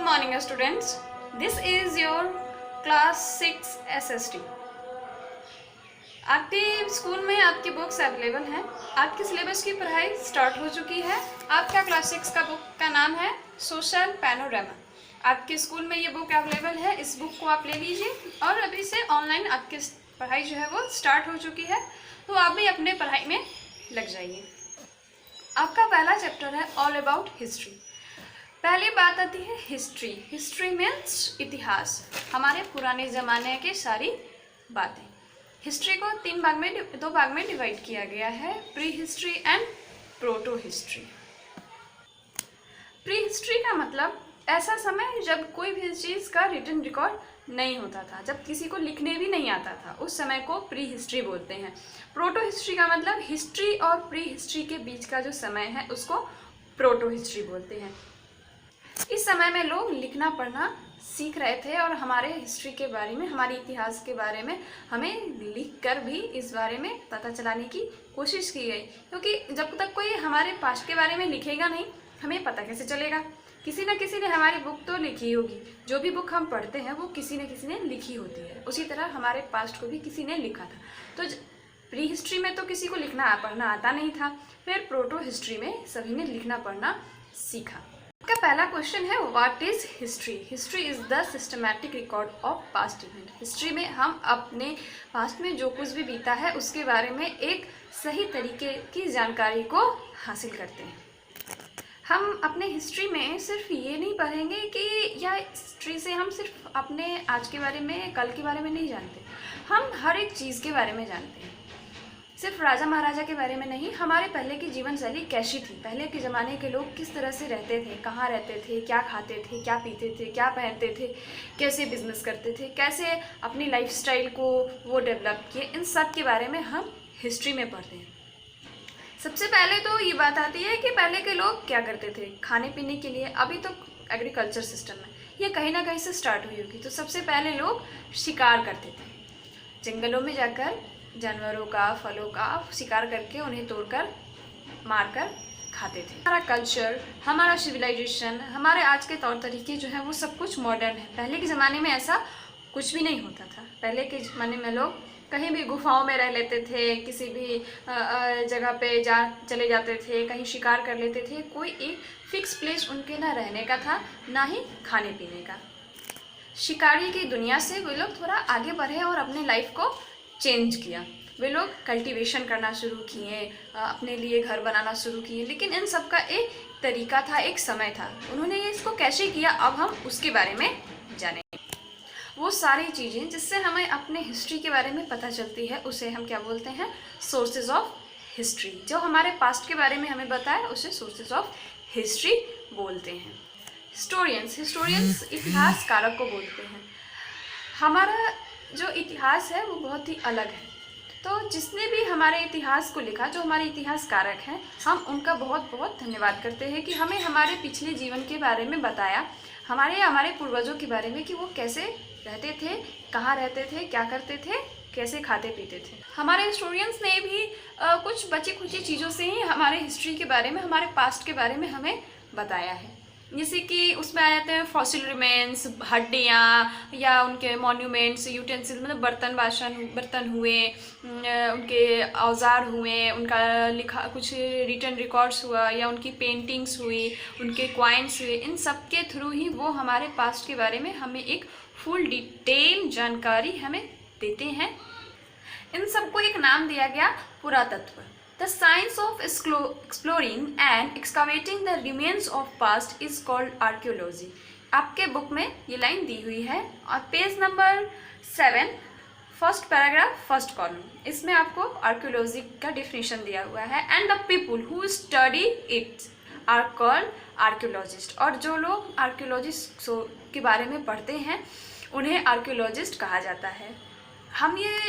morning students. This is your class 6 SST. आपके school में आपकी बुक्स अवेलेबल हैं। आपके सिलेबस की पढ़ाई स्टार्ट हो चुकी है। आपका क्लास 6 का बुक का नाम है सोशल पैनोरामा। आपके स्कूल में ये बुक अवेलेबल है। इस बुक को आप ले लीजिए और अभी से ऑनलाइन आपकी पढ़ाई जो है वो स्टार्ट हो चुकी है, तो आप भी अपने पढ़ाई में लग जाइए। आपका पहला चैप्टर है ऑल अबाउट हिस्ट्री। पहली बात आती है हिस्ट्री। हिस्ट्री मीन्स इतिहास, हमारे पुराने ज़माने के सारी बातें। हिस्ट्री को दो भाग में डिवाइड किया गया है, pre history and proto history. Pre history का मतलब ऐसा समय जब कोई भी चीज़ का रिटन रिकॉर्ड नहीं होता था, जब किसी को लिखने भी नहीं आता था, उस समय को प्री हिस्ट्री बोलते हैं। प्रोटो हिस्ट्री का मतलब हिस्ट्री और प्री हिस्ट्री के बीच का जो समय है उसको प्रोटो हिस्ट्री बोलते हैं। इस समय में लोग लिखना पढ़ना सीख रहे थे और हमारे हिस्ट्री के बारे में, हमारे इतिहास के बारे में हमें लिख कर भी इस बारे में पता चलाने की कोशिश की गई, क्योंकि जब तक कोई हमारे पास्ट के बारे में लिखेगा नहीं, हमें पता कैसे चलेगा। किसी न किसी ने हमारी बुक तो लिखी होगी, जो भी बुक हम पढ़ते हैं वो किसी न किसी ने लिखी होती है। उसी तरह हमारे पास्ट को भी किसी ने लिखा था। तो प्री हिस्ट्री में तो किसी को लिखना पढ़ना आता नहीं था, फिर प्रोटो हिस्ट्री में सभी ने लिखना पढ़ना सीखा। आपका पहला क्वेश्चन है what is history. History is the systematic record of past event. History में हम अपने पास्ट में जो कुछ भी बीता है उसके बारे में एक सही तरीके की जानकारी को हासिल करते हैं। हम अपने हिस्ट्री में सिर्फ ये नहीं पढ़ेंगे कि या हिस्ट्री से हम सिर्फ अपने आज के बारे में, कल के बारे में नहीं जानते, हम हर एक चीज़ के बारे में जानते हैं। सिर्फ राजा महाराजा के बारे में नहीं, हमारे पहले की जीवन शैली कैसी थी, पहले के ज़माने के लोग किस तरह से रहते थे, कहाँ रहते थे, क्या खाते थे, क्या पीते थे, क्या पहनते थे, कैसे बिजनेस करते थे, कैसे अपनी लाइफस्टाइल को वो डेवलप किए, इन सब के बारे में हम हिस्ट्री में पढ़ते हैं। सबसे पहले तो ये बात आती है कि पहले के लोग क्या करते थे खाने पीने के लिए। अभी तो एग्रीकल्चर सिस्टम है, ये कहीं ना कहीं से स्टार्ट हुई होगी। तो सबसे पहले लोग शिकार करते थे, जंगलों में जाकर जानवरों का, फलों का शिकार करके उन्हें तोड़कर मारकर खाते थे। हमारा कल्चर, हमारा सिविलाइजेशन, हमारे आज के तौर तरीके जो है वो सब कुछ मॉडर्न है। पहले के ज़माने में ऐसा कुछ भी नहीं होता था। पहले के ज़माने में लोग कहीं भी गुफाओं में रह लेते थे, किसी भी जगह पे चले जाते थे, कहीं शिकार कर लेते थे। कोई एक फिक्स प्लेस उनके ना रहने का था, ना ही खाने पीने का। शिकारी की दुनिया से वे लोग थोड़ा आगे बढ़े और अपने लाइफ को चेंज किया। वे लोग कल्टीवेशन करना शुरू किए, अपने लिए घर बनाना शुरू किए, लेकिन इन सब का एक तरीका था, एक समय था। उन्होंने इसको कैसे किया, अब हम उसके बारे में जानेंगे। वो सारी चीज़ें जिससे हमें अपने हिस्ट्री के बारे में पता चलती है, उसे हम क्या बोलते हैं, सोर्सेज ऑफ हिस्ट्री। जो हमारे पास्ट के बारे में हमें बताए उसे सोर्सेज ऑफ हिस्ट्री बोलते हैं। हिस्टोरियंस इतिहास कारक को बोलते हैं। हमारा जो इतिहास है वो बहुत ही अलग है। तो जिसने भी हमारे इतिहास को लिखा, जो हमारे इतिहास कारक हैं, हम उनका बहुत बहुत धन्यवाद करते हैं कि हमें हमारे पिछले जीवन के बारे में बताया, हमारे पूर्वजों के बारे में कि वो कैसे रहते थे, कहाँ रहते थे, क्या करते थे, कैसे खाते पीते थे। हमारे हिस्टोरियंस ने भी कुछ बची खुची चीज़ों से ही हमारे हिस्ट्री के बारे में, हमारे पास्ट के बारे में हमें बताया है। जैसे कि उसमें आ जाते हैं फॉसिल रिमेन्स, हड्डियाँ, या उनके मॉन्यूमेंट्स, यूटेंसिल, मतलब बर्तन हुए, उनके औजार हुए, उनका लिखा कुछ रिटन रिकॉर्ड्स हुआ, या उनकी पेंटिंग्स हुई, उनके क्वाइंस हुए। इन सब के थ्रू ही वो हमारे पास्ट के बारे में हमें एक फुल डिटेल जानकारी हमें देते हैं। इन सबको एक नाम दिया गया पुरातत्व। The science of exploring and excavating the remains of past is called archaeology. आपके बुक में ये लाइन दी हुई है और page number 7, first paragraph, first column, इसमें आपको आर्कियोलॉजी का डिफिनेशन दिया हुआ है। And the people who study it are called archaeologist. और जो लोग आर्कियोलॉजिस्ट के बारे में पढ़ते हैं उन्हें आर्कियोलॉजिस्ट कहा जाता है। हम ये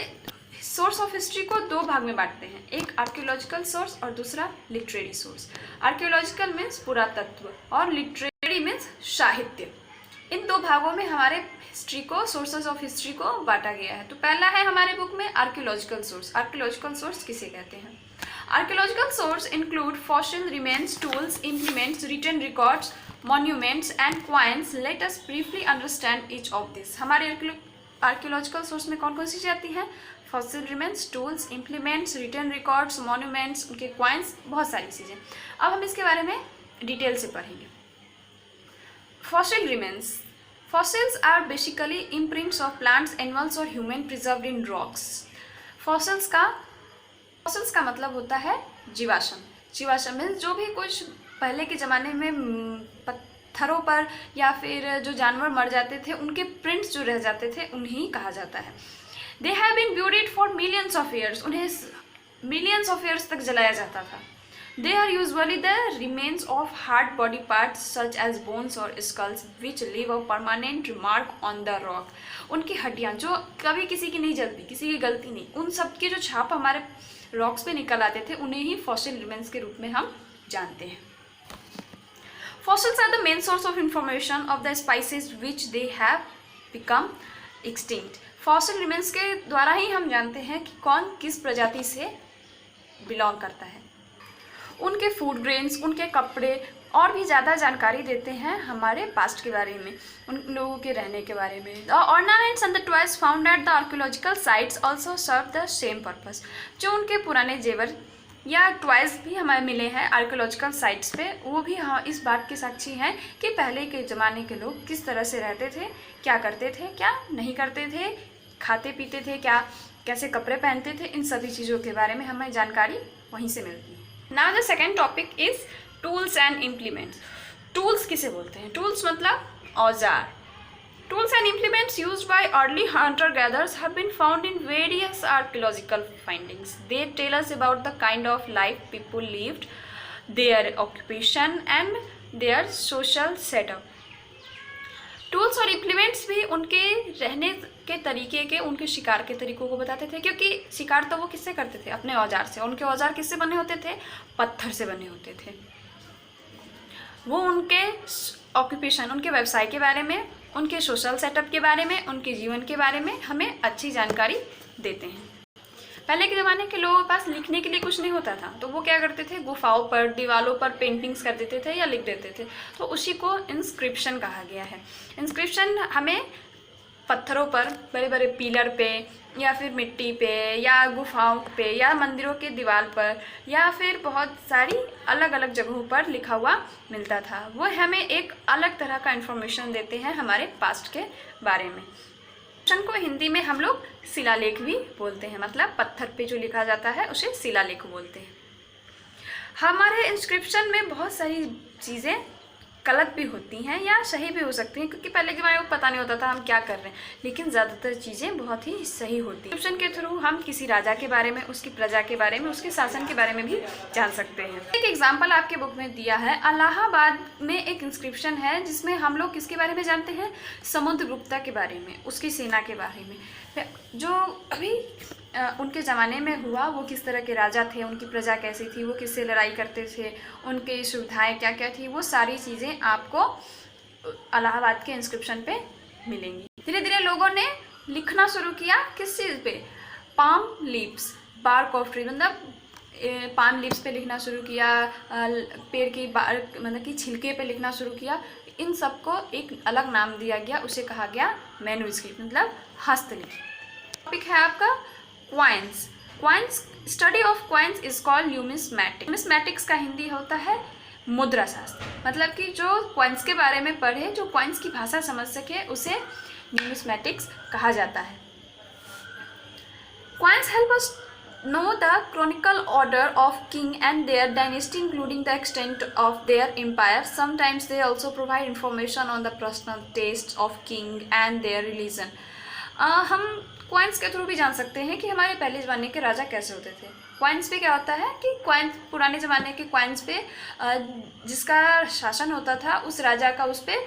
सोर्स ऑफ हिस्ट्री को दो भाग में बांटते हैं, एक आर्कियोलॉजिकल सोर्स और दूसरा लिटरेरी सोर्स। आर्कियोलॉजिकल मीन्स पुरातत्व और लिटरेरी मीन्स साहित्य। इन दो भागों में हमारे हिस्ट्री को, सोर्सेज ऑफ हिस्ट्री को बांटा गया है। तो पहला है हमारे बुक में आर्कियोलॉजिकल सोर्स। आर्कियोलॉजिकल सोर्स किसे कहते हैं? Archaeological sources include fossil remains, tools, implements, written records, monuments and coins. Let us briefly understand each of this. हमारे आर्कियोलॉजिकल सोर्स में कौन कौन सी चीज़ें आती हैं? Fossil remains, tools, implements, written records, monuments, उनके क्वाइंस, बहुत सारी चीज़ें. अब हम इसके बारे में डिटेल से पढ़ेंगे. Fossil remains. Fossils are basically imprints of plants, animals और human preserved in rocks. Fossils का मतलब होता है जीवाश्म. जीवाश्म मीन्स जो भी कुछ पहले के ज़माने में पत्थरों पर या फिर जो जानवर मर जाते थे उनके प्रिंट्स जो रह जाते थे उन्हें कहा जाता है. They have been buried for millions of years. उन्हें millions of years तक जलाया जाता था. They are usually the remains of hard body parts such as bones or skulls which leave a permanent mark on the rock. उनकी हड्डियाँ जो कभी किसी की नहीं जलती, किसी की गलती नहीं, उन सब की जो छाप हमारे रॉक्स पे निकल आते थे उन्हें ही फॉसिल रिमेन्स के रूप में हम जानते हैं. Fossils are the main source of information of the species which they have become extinct. Fossil remains के द्वारा ही हम जानते हैं कि कौन किस प्रजाति से बिलोंग करता है. उनके फूड ग्रेन्स, उनके कपड़े और भी ज़्यादा जानकारी देते हैं हमारे पास्ट के बारे में, उन लोगों के रहने के बारे में. The ornaments and the toys found at the archaeological sites also serve the same purpose. जो उनके पुराने जेवर या टॉयज भी हमें मिले हैं आर्कियोलॉजिकल साइट्स पे, वो भी हाँ इस बात के साक्षी हैं कि पहले के ज़माने के लोग किस तरह से रहते थे, क्या करते थे, क्या नहीं करते थे, खाते पीते थे, क्या कैसे कपड़े पहनते थे. इन सभी चीज़ों के बारे में हमें जानकारी वहीं से मिलती है. Now the second topic is tools and implements. Tools किसे बोलते हैं? Tools मतलब औजार. Tools and implements used by early hunter-gatherers have been found in various archaeological findings. They tell us about the kind of life people lived, their occupation and their social setup. Tools और implements भी उनके रहने के तरीके के, उनके शिकार के तरीकों को बताते थे, क्योंकि शिकार तो वो किससे करते थे? अपने औजार से. उनके औजार किससे बने होते थे? पत्थर से बने होते थे. वो उनके ऑक्यूपेशन, उनके व्यवसाय के बारे में, उनके सोशल सेटअप के बारे में, उनके जीवन के बारे में हमें अच्छी जानकारी देते हैं. पहले के ज़माने के लोगों के पास लिखने के लिए कुछ नहीं होता था, तो वो क्या करते थे? गुफाओं पर, दीवारों पर पेंटिंग्स कर देते थे या लिख देते थे. तो उसी को इंस्क्रिप्शन कहा गया है. इंस्क्रिप्शन हमें पत्थरों पर, बड़े बड़े पिलर पे या फिर मिट्टी पे या गुफाओं पे या मंदिरों के दीवार पर या फिर बहुत सारी अलग अलग जगहों पर लिखा हुआ मिलता था. वो हमें एक अलग तरह का इन्फॉर्मेशन देते हैं हमारे पास्ट के बारे में. को हिंदी में हम लोग शिलालेख भी बोलते हैं, मतलब पत्थर पे जो लिखा जाता है उसे शिलालेख बोलते हैं. हमारे इंस्क्रिप्शन में बहुत सारी चीज़ें गलत भी होती हैं या सही भी हो सकती हैं, क्योंकि पहले के बारे में पता नहीं होता था हम क्या कर रहे हैं, लेकिन ज़्यादातर चीज़ें बहुत ही सही होती हैं. इंस्क्रिप्शन के थ्रू हम किसी राजा के बारे में, उसकी प्रजा के बारे में, उसके शासन के बारे में भी जान सकते हैं. एक एग्जाम्पल आपके बुक में दिया है. इलाहाबाद में एक इंस्क्रिप्शन है जिसमें हम लोग किसके बारे में जानते हैं? समुद्रगुप्ता के बारे में, उसकी सेना के बारे में, जो अभी उनके ज़माने में हुआ. वो किस तरह के राजा थे, उनकी प्रजा कैसी थी, वो किससे लड़ाई करते थे, उनकी सुविधाएं क्या क्या थी, वो सारी चीज़ें आपको इलाहाबाद के इंस्क्रिप्शन पे मिलेंगी. धीरे धीरे लोगों ने लिखना शुरू किया. किस चीज़ पे? Palm leaves, bark of tree, मतलब पाम लीव्स पे लिखना शुरू किया, पेड़ की मतलब कि छिलके पे लिखना शुरू किया. इन सबको एक अलग नाम दिया गया, उसे कहा गया मैन्युस्क्रिप्ट, मतलब हस्तलिखित. टॉपिक है आपका coins. Coins, study of coins is called numismatics. Numismatics का हिंदी होता है मुद्रा शास्त्र. मतलब कि जो क्वाइंस के बारे में पढ़े, जो क्वाइंस की भाषा समझ सके, उसे न्यूमिस्मैटिक्स कहा जाता है. Coins help us know the chronicle order of king and their dynasty, including the extent of their empire. Sometimes they also provide information on the personal tastes of king and their religion. हम coins के through भी जान सकते हैं कि हमारे पहले ज़माने के राजा कैसे होते थे. क्वाइंस पे क्या होता है कि क्वाइंस, पुराने ज़माने के क्वाइंस पे जिसका शासन होता था उस राजा का उस पर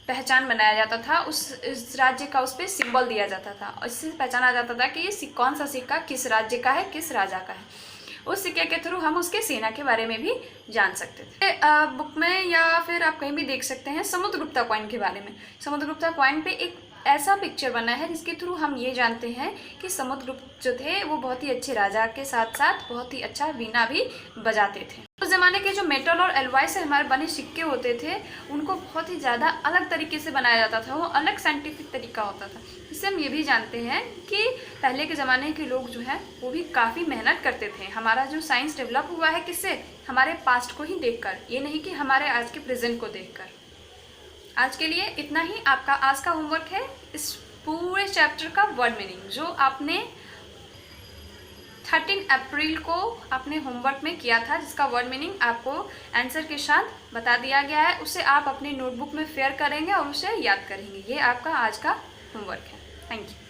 पहचान बनाया जाता था, उस राज्य का उस पर सिंबल दिया जाता था, और इससे पहचाना जाता था कि ये कौन सा सिक्का किस राज्य का है, किस राजा का है. उस सिक्के के थ्रू हम उसके सेना के बारे में भी जान सकते थे. बुक में या फिर आप कहीं भी देख सकते हैं समुद्रगुप्ता कॉइन के बारे में. समुद्रगुप्ता कॉइन पे एक ऐसा पिक्चर बना है जिसके थ्रू हम ये जानते हैं कि समुद्रगुप्त जो थे वो बहुत ही अच्छे राजा के साथ साथ बहुत ही अच्छा वीणा भी बजाते थे. उस ज़माने के जो मेटल और एलवाई से हमारे बने सिक्के होते थे उनको बहुत ही ज़्यादा अलग तरीके से बनाया जाता था, वो अलग साइंटिफिक तरीका होता था। इससे हम ये भी जानते हैं कि पहले के ज़माने के लोग जो है वो भी काफ़ी मेहनत करते थे। हमारा जो साइंस डेवलप हुआ है किससे, हमारे पास्ट को ही देखकर, ये नहीं कि हमारे आज के प्रेजेंट को देखकर। आज के लिए इतना ही। आपका आज का होमवर्क है इस पूरे चैप्टर का वर्ड मीनिंग, जो आपने 13 अप्रैल को अपने होमवर्क में किया था, जिसका वर्ड मीनिंग आपको आंसर के साथ बता दिया गया है। उसे आप अपनी नोटबुक में शेयर करेंगे और उसे याद करेंगे। ये आपका आज का होमवर्क है। Thank you.